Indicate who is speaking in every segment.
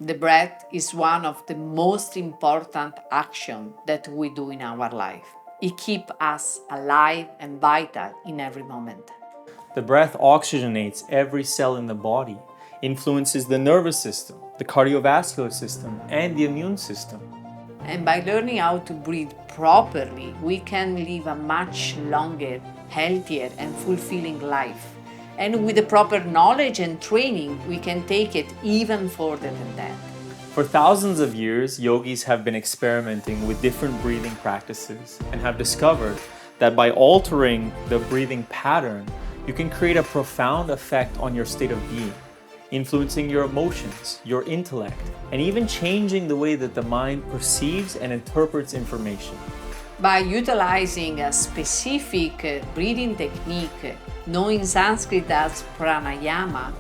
Speaker 1: The breath is one of the most important actions that we do in our life. It keeps us alive and vital in every moment.
Speaker 2: The breath oxygenates every cell in the body, influences the nervous system, the cardiovascular system, and the immune system.
Speaker 1: And by learning how to breathe properly, we can live a much longer, healthier, and fulfilling life. And with the proper knowledge and training, we can take it even further than that.
Speaker 2: For thousands of years, yogis have been experimenting with different breathing practices and have discovered that by altering the breathing pattern, you can create a profound effect on your state of being, influencing your emotions, your intellect, and even changing the way that the mind perceives and interprets information.
Speaker 1: By utilizing a specific breathing technique, known in Sanskrit as Pranayama,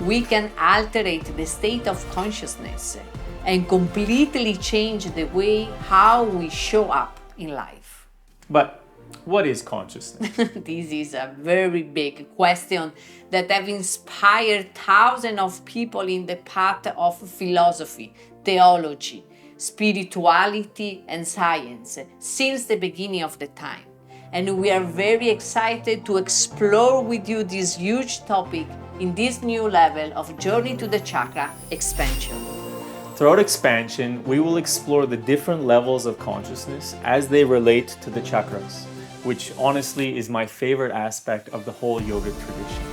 Speaker 1: we can alterate the state of consciousness and completely change the way how we show up in life.
Speaker 2: But what is consciousness?
Speaker 1: This is a very big question that have inspired thousands of people in the path of philosophy, theology, spirituality, and science since the beginning of the time. And we are very excited to explore with you this huge topic in this new level of Journey to the Chakra expansion.
Speaker 2: Throughout expansion, we will explore the different levels of consciousness as they relate to the chakras, which honestly is my favorite aspect of the whole yogic tradition.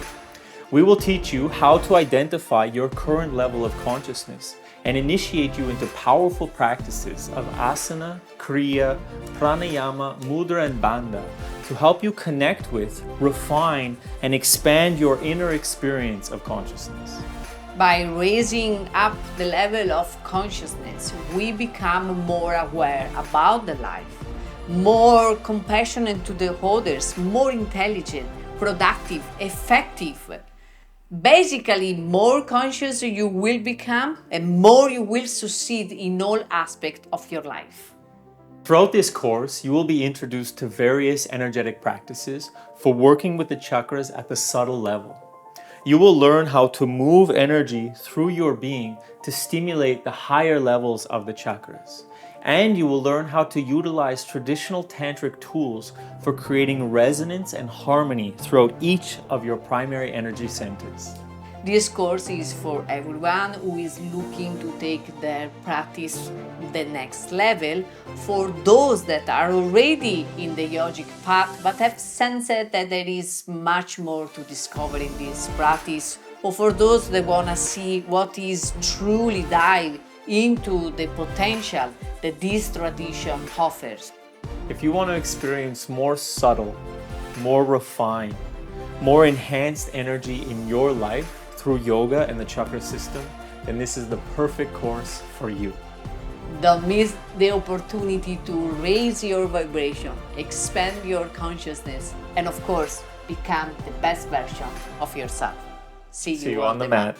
Speaker 2: We will teach you how to identify your current level of consciousness and initiate you into powerful practices of asana, kriya, pranayama, mudra, and bandha to help you connect with, refine, and expand your inner experience of consciousness.
Speaker 1: By raising up the level of consciousness, we become more aware about the life, more compassionate to the others, more intelligent, productive, effective. Basically, more conscious you will become and more you will succeed in all aspects of your life.
Speaker 2: Throughout this course, you will be introduced to various energetic practices for working with the chakras at the subtle level. You will learn how to move energy through your being to stimulate the higher levels of the chakras. And you will learn how to utilize traditional tantric tools for creating resonance and harmony throughout each of your primary energy centers.
Speaker 1: This course is for everyone who is looking to take their practice the next level, for those that are already in the yogic path but have sensed that there is much more to discover in this practice, or for those that want to see what is truly dive into the potential that this tradition offers.
Speaker 2: If you want to experience more subtle, more refined, more enhanced energy in your life through yoga and the chakra system, then this is the perfect course for you.
Speaker 1: Don't miss the opportunity to raise your vibration, expand your consciousness, and of course, become the best version of yourself. See you
Speaker 2: on the mat.